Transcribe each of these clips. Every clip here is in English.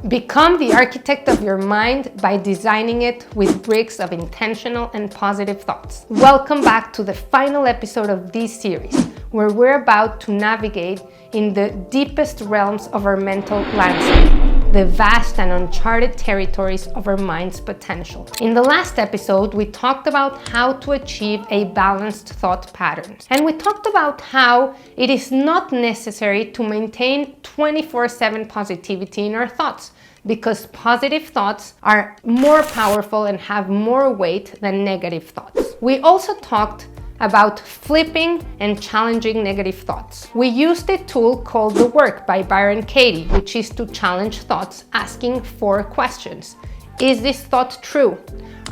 Become the architect of your mind by designing it with bricks of intentional and positive thoughts. Welcome back to the final episode of this series, where we're about to navigate in the deepest realms of our mental landscape, the vast and uncharted territories of our mind's potential. In the last episode, we talked about how to achieve a balanced thought pattern. And we talked about how it is not necessary to maintain 24/7 positivity in our thoughts, because positive thoughts are more powerful and have more weight than negative thoughts. We also talked about flipping and challenging negative thoughts. We used a tool called The Work by Byron Katie, which is to challenge thoughts, asking 4 questions. Is this thought true?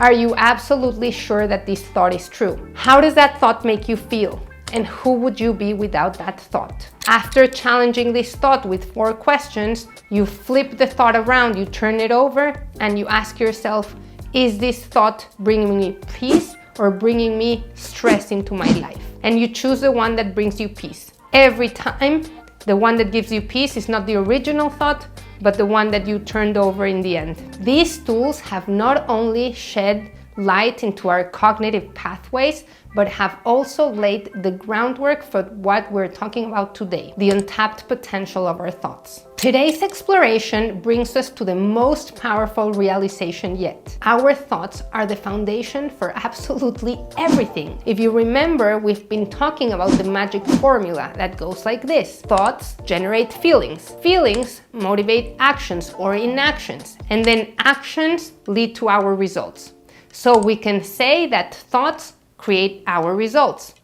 Are you absolutely sure that this thought is true? How does that thought make you feel? And who would you be without that thought? After challenging this thought with 4 questions, you flip the thought around, you turn it over, and you ask yourself, is this thought bringing me peace or bringing me stress into my life? And you choose the one that brings you peace. Every time, the one that gives you peace is not the original thought, but the one that you turned over in the end. These tools have not only shed light into our cognitive pathways, but have also laid the groundwork for what we're talking about today, the untapped potential of our thoughts. Today's exploration brings us to the most powerful realization yet. Our thoughts are the foundation for absolutely everything. If you remember, we've been talking about the magic formula that goes like this. Thoughts generate feelings. Feelings motivate actions or inactions, and then actions lead to our results. So we can say that thoughts create our results.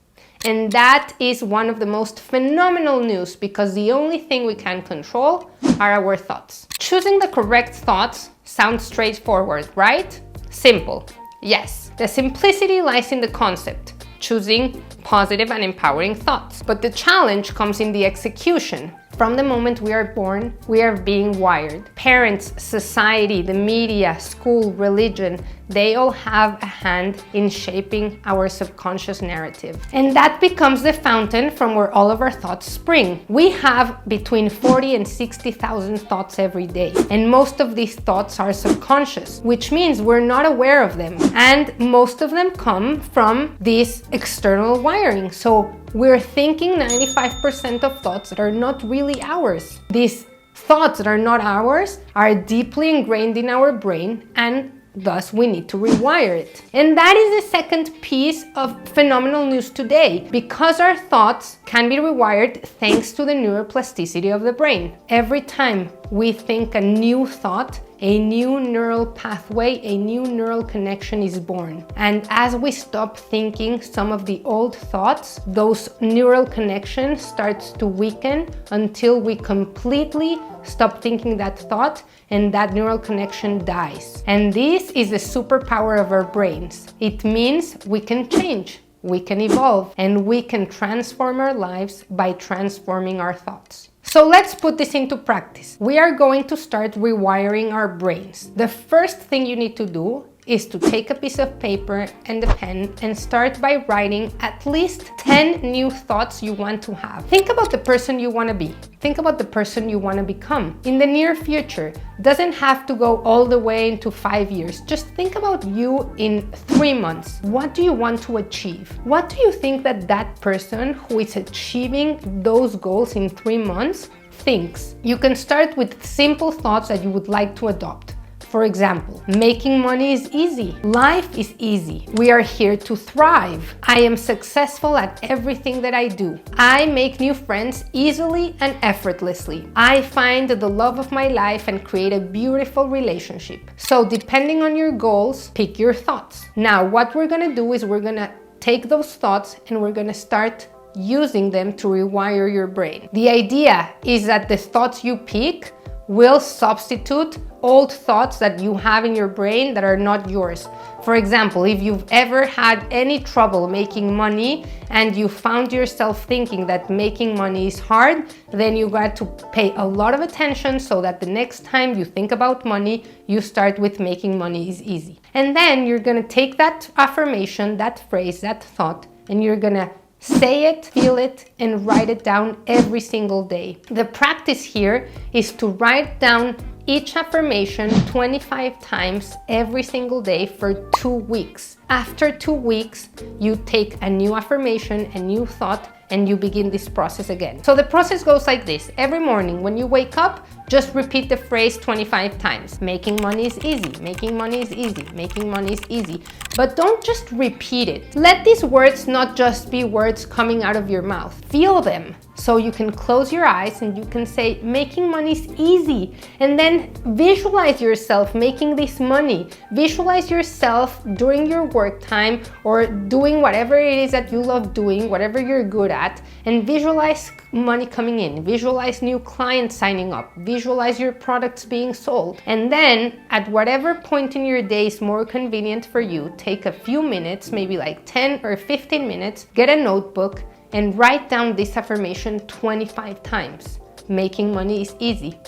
And that is one of the most phenomenal news, because the only thing we can control are our thoughts. Choosing the correct thoughts sounds straightforward, right? Simple. Yes. The simplicity lies in the concept, choosing positive and empowering thoughts. But the challenge comes in the execution. From the moment we are born, we are being wired. Parents, society, the media, school, religion, they all have a hand in shaping our subconscious narrative. And that becomes the fountain from where all of our thoughts spring. We have between 40 and 60,000 thoughts every day. And most of these thoughts are subconscious, which means we're not aware of them. And most of them come from this external wiring. So we're thinking 95% of thoughts that are not really ours. These thoughts that are not ours are deeply ingrained in our brain, and thus we need to rewire it. And that is the second piece of phenomenal news today, because our thoughts can be rewired thanks to the neuroplasticity of the brain. Every time we think a new thought, a new neural pathway, a new neural connection is born. And as we stop thinking some of the old thoughts, those neural connections starts to weaken until we completely stop thinking that thought, and that neural connection dies. And this is the superpower of our brains. It means we can change, we can evolve, and we can transform our lives by transforming our thoughts. So let's put this into practice. We are going to start rewiring our brains. The first thing you need to do is to take a piece of paper and a pen and start by writing at least 10 new thoughts you want to have. Think about the person you want to be. Think about the person you want to become in the near future. Doesn't have to go all the way into 5 years. Just think about you in 3 months. What do you want to achieve? What do you think that that person who is achieving those goals in 3 months thinks? You can start with simple thoughts that you would like to adopt. For example, making money is easy. Life is easy. We are here to thrive. I am successful at everything that I do. I make new friends easily and effortlessly. I find the love of my life and create a beautiful relationship. So depending on your goals, pick your thoughts. Now, what we're gonna do is we're gonna take those thoughts and we're gonna start using them to rewire your brain. The idea is that the thoughts you pick will substitute old thoughts that you have in your brain that are not yours. For example, if you've ever had any trouble making money and you found yourself thinking that making money is hard, then you got to pay a lot of attention so that the next time you think about money, you start with making money is easy. And then you're gonna take that affirmation, that phrase, that thought, and you're gonna say it, feel it, and write it down every single day. The practice here is to write down each affirmation 25 times every single day for 2 weeks. After 2 weeks, you take a new affirmation, a new thought, and you begin this process again. So the process goes like this. Every morning when you wake up, just repeat the phrase 25 times. Making money is easy, making money is easy, making money is easy. But don't just repeat it. Let these words not just be words coming out of your mouth. Feel them. So you can close your eyes and you can say, making money is easy. And then visualize yourself making this money. Visualize yourself during your work time or doing whatever it is that you love doing, whatever you're good at, and visualize money coming in. Visualize new clients signing up. Visualize your products being sold. And then at whatever point in your day is more convenient for you, take a few minutes, maybe like 10 or 15 minutes, get a notebook, and write down this affirmation 25 times. Making money is easy.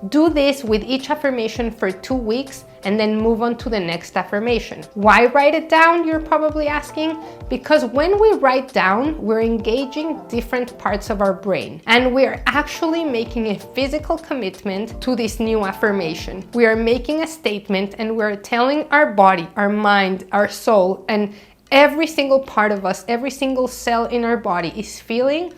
Do this with each affirmation for 2 weeks and then move on to the next affirmation. Why write it down, you're probably asking? Because when we write down, we're engaging different parts of our brain and we're actually making a physical commitment to this new affirmation. We are making a statement and we're telling our body, our mind, our soul, and every single part of us, every single cell in our body is feeling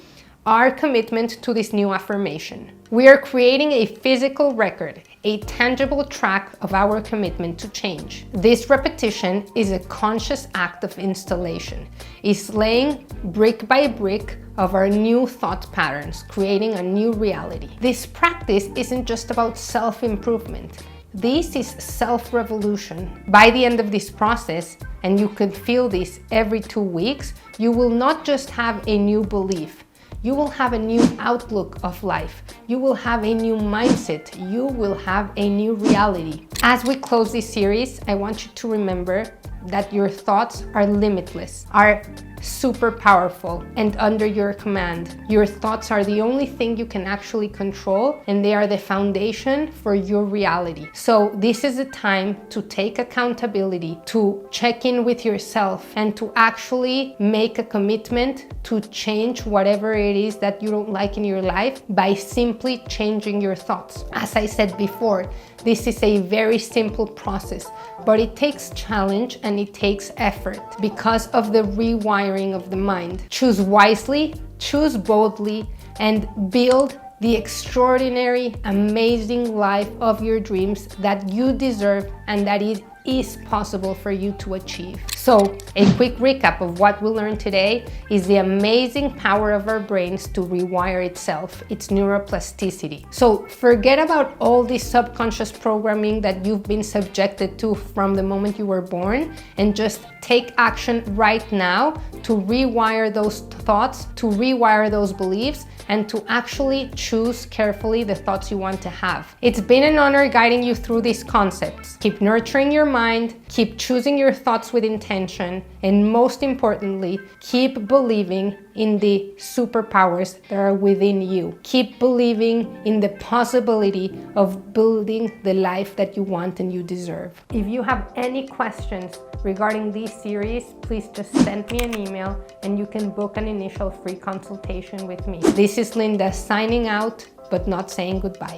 our commitment to this new affirmation. We are creating a physical record, a tangible track of our commitment to change. This repetition is a conscious act of installation. It's laying brick by brick of our new thought patterns, creating a new reality. This practice isn't just about self-improvement. This is self-revolution. By the end of this process, and you could feel this every 2 weeks, you will not just have a new belief, you will have a new outlook of life. You will have a new mindset. You will have a new reality. As we close this series, I want you to remember that your thoughts are limitless, are super powerful and under your command. Your thoughts are the only thing you can actually control, and they are the foundation for your reality. So this is a time to take accountability, to check in with yourself, and to actually make a commitment to change whatever it is that you don't like in your life by simply changing your thoughts. As I said before, this is a very simple process, but it takes challenge and it takes effort because of the rewiring of the mind. Choose wisely, choose boldly, and build the extraordinary, amazing life of your dreams that you deserve and that it is possible for you to achieve. So, a quick recap of what we learned today is the amazing power of our brains to rewire itself, its neuroplasticity. So, forget about all this subconscious programming that you've been subjected to from the moment you were born and just take action right now to rewire those thoughts, to rewire those beliefs, and to actually choose carefully the thoughts you want to have. It's been an honor guiding you through these concepts. Keep nurturing your mind, keep choosing your thoughts with intention, and most importantly, keep believing in the superpowers that are within you. Keep believing in the possibility of building the life that you want and you deserve. If you have any questions regarding this series, please just send me an email and you can book an initial free consultation with me. This is Linda signing out, but not saying goodbye.